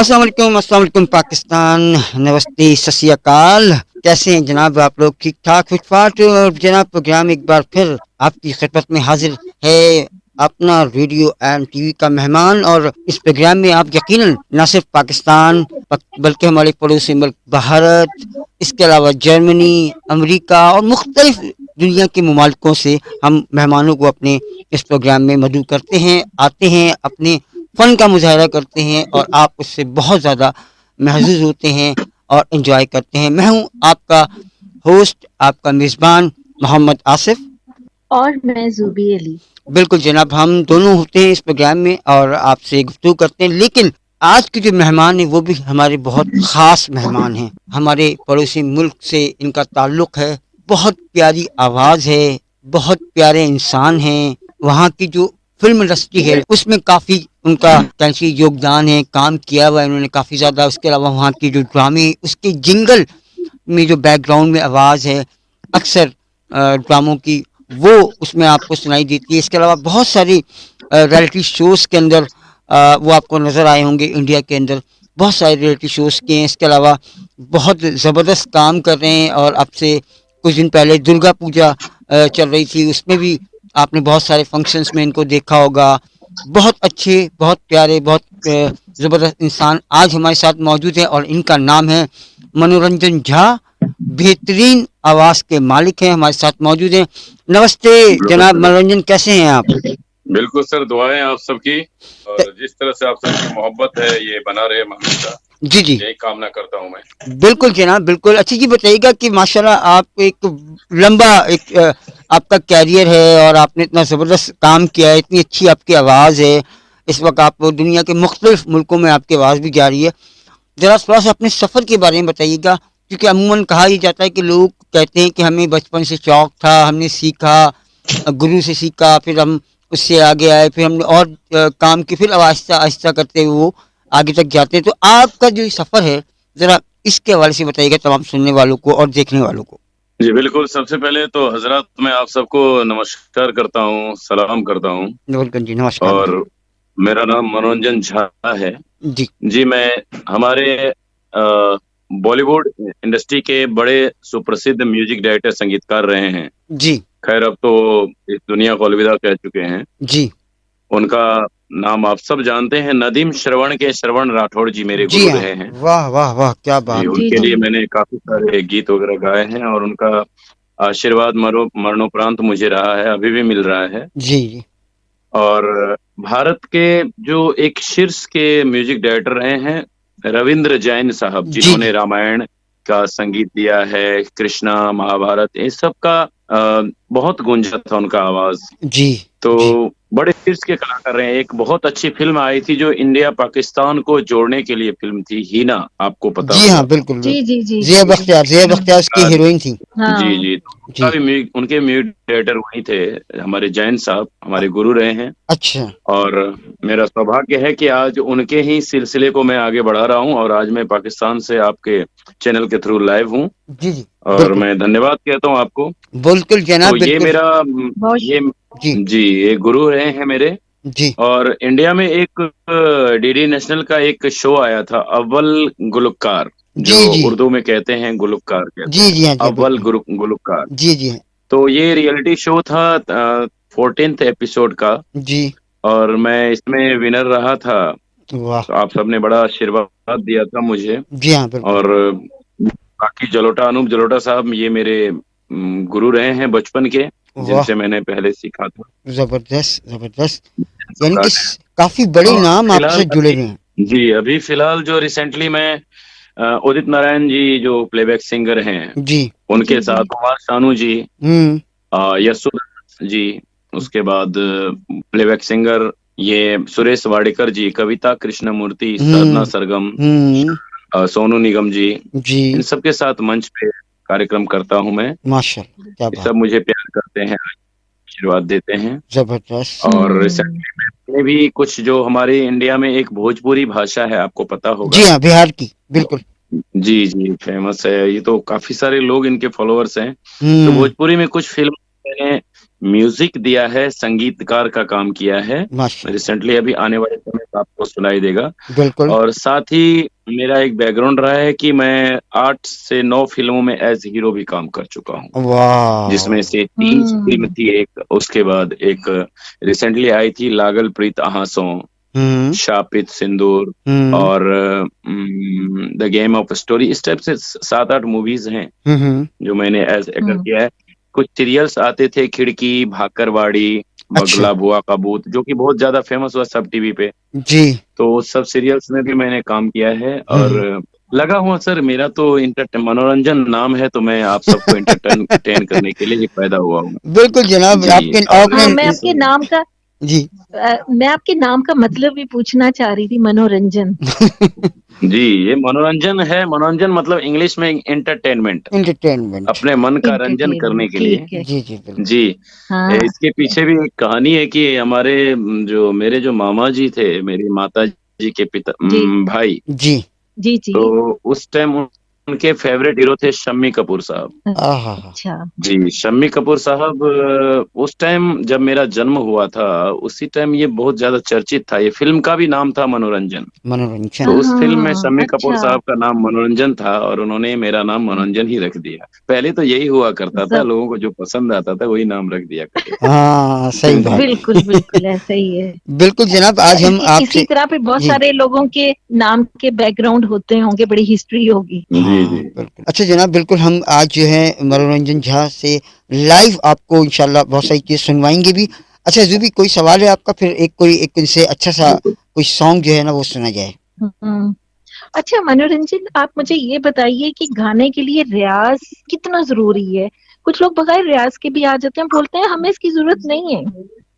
अस्सलाम वालेकुम पाकिस्तान। नमस्ते, सत श्री अकाल। कैसे हैं जनाब आप लोग? ठीक ठाक फिटफाट। और जनाब प्रोग्राम एक बार फिर आपकी खिदमत में हाजिर है, अपना रेडियो एंड टीवी का मेहमान। और इस प्रोग्राम में आप यकीनन न सिर्फ पाकिस्तान बल्कि हमारे पड़ोसी मुल्क भारत, इसके अलावा जर्मनी, अमेरिका और मुख्तलिफ दुनिया के ममालिकों से हम मेहमानों को अपने इस प्रोग्राम में मदऊ करते हैं, आते हैं, अपने फ़न का मुज़ाहरा करते हैं और आप उससे बहुत ज़्यादा महज़ूज़ होते हैं और एंजॉय करते हैं। मैं हूँ आपका होस्ट, आपका मेज़बान मोहम्मद आसिफ। और मैं ज़ुबी अली। बिल्कुल जनाब, हम दोनों होते हैं इस प्रोग्राम में और आपसे गुफ्तगू करते हैं। लेकिन आज के जो मेहमान हैं वो भी हमारे बहुत ख़ास मेहमान हैं। हमारे पड़ोसी मुल्क से इनका ताल्लुक़ है, बहुत प्यारी आवाज़ है, बहुत प्यारे इंसान हैं। वहाँ की जो फिल्म इंडस्ट्री है उसमें काफ़ी उनका कैंची योगदान है, काम किया हुआ है उन्होंने काफ़ी ज़्यादा। उसके अलावा वहाँ की जो ड्रामे, उसके जिंगल में जो बैकग्राउंड में आवाज़ है अक्सर ड्रामों की, वो उसमें आपको सुनाई देती है। इसके अलावा बहुत सारी रियलिटी शोज़ के अंदर वो आपको नज़र आए होंगे। इंडिया के अंदर बहुत सारे रियलिटी शोज़ के हैं। इसके अलावा बहुत ज़बरदस्त काम कर रहे हैं। और अब से कुछ दिन पहले दुर्गा पूजा चल रही थी, उसमें भी आपने बहुत सारे फंक्शंस में इनको देखा होगा। बहुत अच्छे, बहुत प्यारे, बहुत ज़बरदस्त इंसान आज हमारे साथ मौजूद है और इनका नाम है मनोरंजन झा। बेहतरीन आवाज़ के मालिक हैं, हमारे साथ मौजूद हैं। नमस्ते जनाब मनोरंजन, कैसे हैं आप? बिल्कुल सर, दुआएं आप सबकी, और जिस तरह से आप सबकी मोहब्बत है ये बना रहे हमेशा। जी जी, यही कामना करता हूं मैं। बिल्कुल जनाब, बिल्कुल। अच्छा जी, बताइएगा कि माशाल्लाह आप एक लंबा एक आपका कैरियर है और आपने इतना ज़बरदस्त काम किया है, इतनी अच्छी आपकी आवाज़ है। इस वक्त आप दुनिया के मुख्तलिफ मुल्कों में आपकी आवाज़ भी जा रही है। ज़रा थोड़ा सा अपने सफ़र के बारे में बताइएगा, क्योंकि अमूमन कहा ही जाता है कि लोग कहते हैं कि हमें बचपन से शौक था, हमने सीखा, गुरु से सीखा, फिर हम उससे आगे आए, फिर हमने और काम की, फिर आहिस्ता आहिस्ता करते हुए वो आगे तक जाते हैं। तो आपका जो सफ़र है ज़रा इसके हवाले से बताइएगा तमाम सुनने वालों को और देखने वालों को। जी बिल्कुल, सबसे पहले तो हजरत मैं आप सबको नमस्कार करता हूँ, सलाम करता हूँ। नवलगंज जी, नमस्कार। और मेरा नाम मनोरंजन झा है। जी जी, मैं हमारे बॉलीवुड इंडस्ट्री के बड़े सुप्रसिद्ध म्यूजिक डायरेक्टर, संगीतकार रहे हैं। जी खैर अब तो इस दुनिया को अलविदा कह चुके हैं। जी उनका नाम आप सब जानते हैं, नदीम श्रवण के श्रवण राठौड़ जी मेरे जी गुरु हाँ, रहे हैं। वाह वाह वाह, क्या जी, बात। जी उनके जी लिए मैंने काफी सारे गीत वगैरह गाए हैं और उनका आशीर्वाद मरणोपरांत मुझे रहा है, अभी भी मिल रहा है। जी जी और भारत के जो एक शीर्ष के म्यूजिक डायरेक्टर रहे हैं रविंद्र जैन साहब, जी जिन्होंने जी रामायण का संगीत दिया है, कृष्णा, महाभारत, ये सब का बहुत गूंजा था उनका आवाज। जी तो जी बड़े शीर्ष के कलाकार रहे हैं। एक बहुत अच्छी फिल्म आई थी जो इंडिया पाकिस्तान को जोड़ने के लिए फिल्म थी, हीना, आपको पता जी हाँ, होगा। बिल्कुल जी बिल्कुल। जी जी जिया जी बख्तियार, जिया बख्तियार उसकी हाँ हीरोइन थी। जी हाँ जी, तो उनका जी, भी उनके म्यूजिक डायरेक्टर वही थे, हमारे जैन साहब, अ- हमारे गुरु रहे हैं। अच्छा। और मेरा सौभाग्य है कि आज उनके ही सिलसिले को मैं आगे बढ़ा रहा हूँ और आज मैं पाकिस्तान से आपके चैनल के थ्रू लाइव हूँ। जी जी, और बिल्कुल मैं धन्यवाद कहता हूँ आपको। बिल्कुल तो जनाब, ये बिल्कुल। मेरा बहुत ये जी जी, ये गुरु रहे हैं मेरे। जी और इंडिया में एक डीडी नेशनल का एक शो आया था, अव्वल गुलकार, जी जो जी उर्दू में कहते हैं गुलकार कहते जी हैं, जी हाँ, जी हाँ, अव्वल बिल्कुल। गुलकार। जी जी हाँ, तो ये रियलिटी शो था 14th एपिसोड का, जी, और मैं इसमें विनर रहा था। वाह। तो आप सबने बड़ा आशीर्वाद दिया था मुझे। जी हाँ, बिल्कुल। और बाकी जलोटा, अनूप जलोटा साहब, ये मेरे गुरु रहे हैं बचपन के, वाह, जिनसे मैंने पहले सीखा था। जबरदस्त जबरदस्त। यानी कि सम्राट हैं। काफी बड़े और नाम फिलहाल आपसे जुड़े अभी, हुए हैं। जी अभी फिलहाल जो रिसेंटली मैं उदित नारायण जी जो प्लेबैक सिंगर हैं, जी। उनके जी जी साथ कुमार शानू जी, हम्म यशोदास जी, उसके बाद प्लेबैक सिंगर ये सुरेश वाडेकर जी, कविता कृष्णमूर्ति, साधना हम्म सरगम, हम्म सोनू निगम जी, इन जी, सब के साथ मंच पे कार्यक्रम करता हूँ मैं। माशाल्लाह, क्या ये बात। सब मुझे प्यार करते हैं, आशीर्वाद देते हैं। जबरदस्त। और हम्म रिसेंटली में भी कुछ, जो हमारे इंडिया में एक भोजपुरी भाषा है, आपको पता जी होगा। हाँ, बिहार की, बिल्कुल। जी जी, फेमस है ये, तो काफी सारे लोग इनके फॉलोअर्स हैं। तो हम्म भोजपुरी में कुछ फिल्म मैंने म्यूजिक दिया है, संगीतकार का काम किया है। माशाल्लाह। रिसेंटली अभी आने वाले समय आपको सुनाई देगा। बिल्कुल। और साथ ही मेरा एक बैकग्राउंड रहा है कि मैं 8 से 9 फ़िल्मों में एज़ हीरो भी काम कर चुका हूँ। जिसमें वाह! से 3 फ़िल्म थी, एक उसके बाद एक रिसेंटली आई थी लागल प्रीत आहाँसों, हुँ, शापित सिंदूर हुँ, और द गेम ऑफ स्टोरी, इस टाइप से 7-8 मूवीज़ हैं हुँ, हुँ। जो मैंने एज़ एक्टर हुँ, किया है। कुछ सीरियल्स आते थे, खिड़की, भाकरवाड़ी, अच्छा, बगला बुआ का भूत, जो कि बहुत ज़्यादा फ़ेमस हुआ सब टीवी पे। जी। तो उस सब सीरियल्स में भी मैंने काम किया है हुँ, और हुँ। लगा हुआ सर, मेरा तो मनोरंजन नाम है, तो मैं आप सबको टेन करने के लिए ही पैदा हुआ हूँ। बिल्कुल जनाब, जी, आपके और आपने मैं आपके नाम का जी। मैं आपके नाम का मतलब भी पूछना चाह रही थी, मनोरंजन। जी, ये मनोरंजन है, मनोरंजन मतलब इंग्लिश में एंटरटेनमेंट, एंटरटेनमेंट। अपने मन का रंजन करने एंटरटेनमेंट, के लिए। ठीक है। जी, जी, बिल्कुल। जी, हाँ, इसके पीछे भी एक कहानी है कि हमारे जो मेरे जो मामा जी थे, मेरी माताजी के जी, भाई, जी। जी, जी। तो उस टाइम उनके फेवरेट हीरो थे शम्मी कपूर साहब। आहाहा! अच्छा। जी, शम्मी कपूर साहब उस टाइम जब मेरा जन्म हुआ था, उसी टाइम ये बहुत ज़्यादा चर्चित था। ये फ़िल्म का भी नाम था मनोरंजन। तो मनोरंजन। उस फ़िल्म में हाँ, शम्मी कपूर अच्छा। साहब का नाम मनोरंजन था और उन्होंने मेरा नाम मनोरंजन ही रख दिया। पहले तो यही हुआ करता था, ज़ब लोगों को जो पसंद आता था वही नाम रख दिया करते थे। हाँ, सही बात। बिल्कुल, बिल्कुल ऐसा ही है। बिल्कुल जनाब, आज हम इसी आपसे तरह पे बहुत जी। सारे लोगों के नाम के बैकग्राउंड होते होंगे, बड़ी हिस्ट्री होगी। जी, हाँ, जी। बिल्कुल। अच्छा जनाब, बिल्कुल हम आज जो है मनोरंजन झा से लाइव आपको इंशाल्लाह बहुत सारी चीज़ सुनवाएँगे भी। अच्छा जो भी कोई सवाल है आपका, फिर एक इनसे अच्छा-सा कोई सॉन्ग जो है ना वो सुना जाए। हुँ। अच्छा मनोरंजन, आप मुझे ये बताइए कि गाने के लिए रियाज़ कितना ज़रूरी है? कुछ लोग बगैर रियाज़ के भी आ जाते हैं, बोलते हैं हमें इसकी ज़रूरत नहीं है।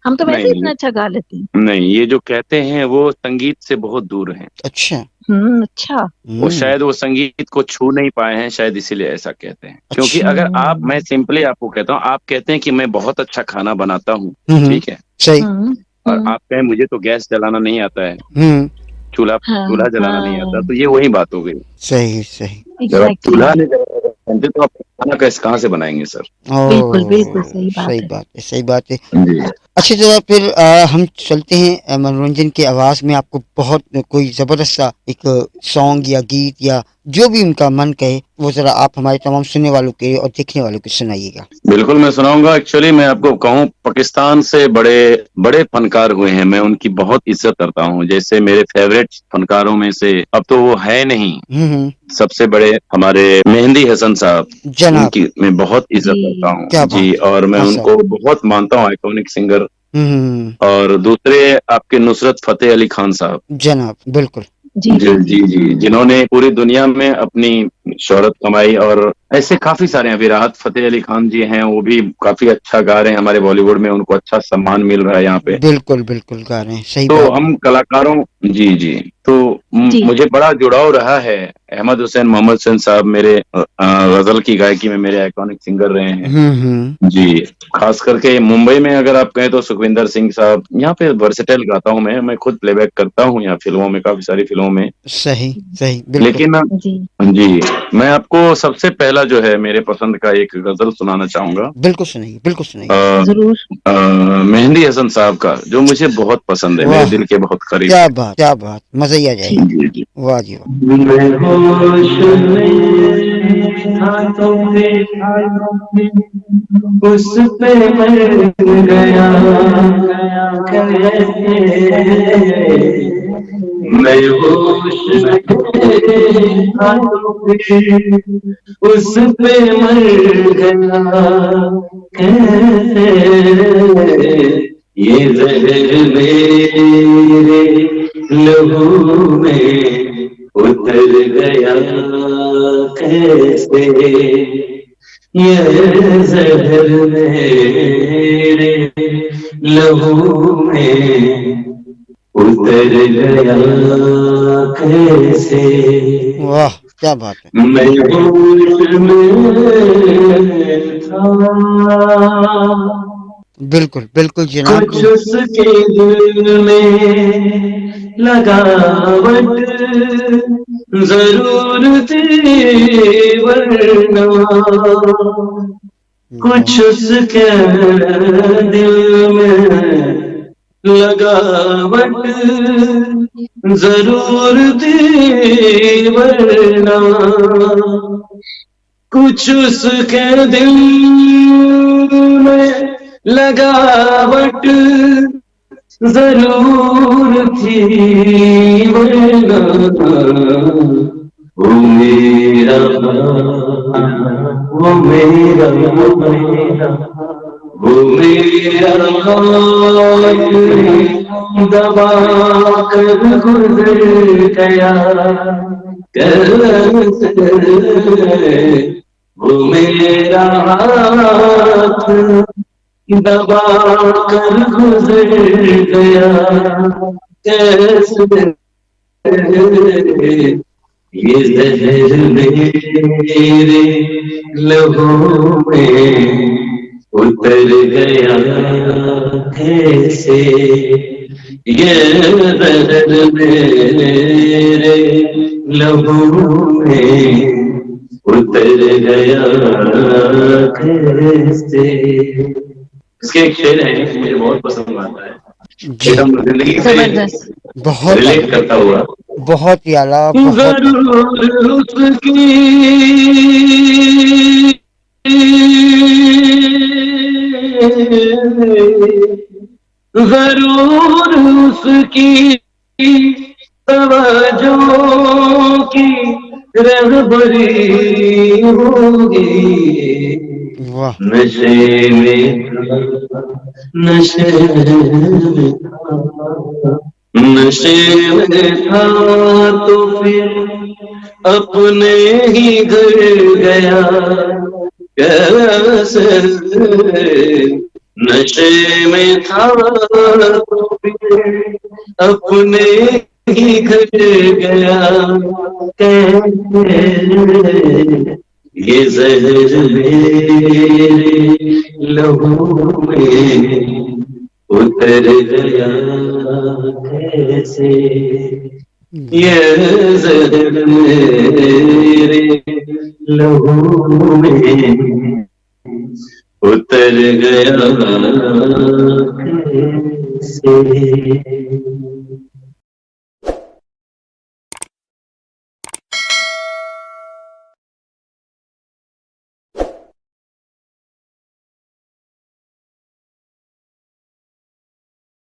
हम तो वैसे ही नहीं, इतना अच्छा गा लेते हैं। नहीं, ये जो कहते हैं वो संगीत से बहुत दूर हैं। अच्छा। अच्छा। वो हुँ, शायद वो संगीत को छू नहीं पाए हैं, शायद इसीलिए ऐसा कहते हैं। क्योंकि अच्छा। अगर मैं हुँ, सिंपली आपको कहता हूँ, आप कहते हैं कि मैं बहुत अच्छा खाना बनाता हूँ, हुँ, हुँ। ठीक है? सही। हुँ, और हुँ। आप कहें मुझे तो गैस जलाना नहीं आता है, हुँ, चूल्हा हाँ, चूल्हा जलाना नहीं आता, हाँ, तो ये वही बात हो गई। सही, सही। जब आप एग्ज़ैक्टली। चूल्हा नहीं जलाते तो आप खाना कैसे कहाँ से बनाएँगे सर? बिल्कुल, बिल्कुल ओह! सही बात सही है। बात है, सही बात है। जी। अच्छा जरा फिर हम चलते हैं मनोरंजन की आवाज़ में आपको बहुत कोई ज़बरदस्त सा एक सॉन्ग या गीत या जो भी उनका मन कहे वो ज़रा आप हमारे तमाम सुनने वालों के और देखने वालों को सुनाइएगा। बिल्कुल, मैं सुनाऊँगा। एक्चुअली मैं आपको कहूँ, पाकिस्तान से बड़े बड़े फनकार हुए हैं, मैं उनकी बहुत इज़्ज़त करता हूँ। जैसे मेरे फ़ेवरेट फनकारों में से अब तो वो है नहीं, हुँ, हुँ। सबसे बड़े हमारे मेहंदी हसन साहब, जनाब, उनकी मैं बहुत इज़्ज़त करता जी। हूँ। क्या जी, बात है! और मैं उनको माशाअल्लाह। बहुत मानता हूँ, आइकॉनिक सिंगर। हुँ, हुँ, हुँ। और दूसरे आपके नुसरत फ़तेह अली खान साहब। जनाब, बिल्कुल। जी, जी, जी, जी, जी। जी, जिन्होंने पूरी दुनिया में अपनी शोहरत कमाई और ऐसे काफ़ी सारे हैं। अभी राहत फ़तेह अली खान जी हैं, वो भी काफ़ी अच्छा गा रहे हैं हमारे बॉलीवुड में, उनको अच्छा सम्मान मिल रहा है यहाँ पे। बिल्कुल, बिल्कुल गा रहे हैं, सही तो बात है। हम कलाकारों जी, जी। तो जी। मुझे बड़ा जुड़ाव रहा है। अहमद हुसैन, मोहम्मद हुसैन साहब मेरे ग़ज़ल की गायकी में मेरे आइकॉनिक सिंगर रहे हैं। हुँ, हुँ। जी, ख़ास करके मुंबई में अगर आप कहें तो सुखविंदर सिंह साहब, यहाँ पे वर्सेटाइल गाता हूँ मैं खुद प्लेबैक करता हूँ यहाँ फ़िल्मों में, काफ़ी सारी फ़िल्मों में। सही, सही, बिल्कुल। लेकिन जी। जी, मैं आपको सबसे पहला जो है मेरे पसंद का एक ग़ज़ल सुनाना चाहूँगा। बिल्कुल सुनाइए। अ ज़रूर। मेहंदी हसन साहब का, जो मुझे बहुत पसंद है, मेरे वाह! दिल के बहुत करीब क्या है। बात, क्या बात! मज़ा ही आ ठीक। जाएगा। जी, जी। वाह जी वाह! मैं होश में था तो देखा उस पे मर गया कैसे, मैं होश में था तो उस पे मर गया कैसे, ये ज़हर मेरे लहू में उतर गया कैसे, ये ज़हर मेरे लहू में उतर गया कैसे, वाह! क्या बात है! मैं होश में था, बिल्कुल, बिल्कुल जनाब कुछ उसके दिल में लगावट जरूर थी वरना, वाह! कुछ उसके दिल में लगावट जरूर थी वरना कुछ उसके दिल में लगावट जरूर थी वरना वो मेरा वो मेरा वो मेरा दबा कर गुजर गया कैसे वो मेरा हाथ दबा कर गुजर गया कैसे ये जहर मेरे लहू में उतर गया कैसे ये जहर मेरे लहू में उतर गया कैसे। इसके एक शेर है मुझे बहुत पसंद आता है, जी एकदम जिंदगी से जबरदस्त। बहुत रिलेट करता हुआ। बहुत ही आला, बहुत जरूर उसकी जरूर उसकी तवज्जो की रहबरी होगी वाह नशे में नशे में नशे में था तो फिर अपने ही घर गया कैसे नशे में था तो फिर अपने ही घर गया कैसे ये जहर मेरे लहू में उतर गया कैसे ये जहर मेरे लहू में उतर गया कैसे।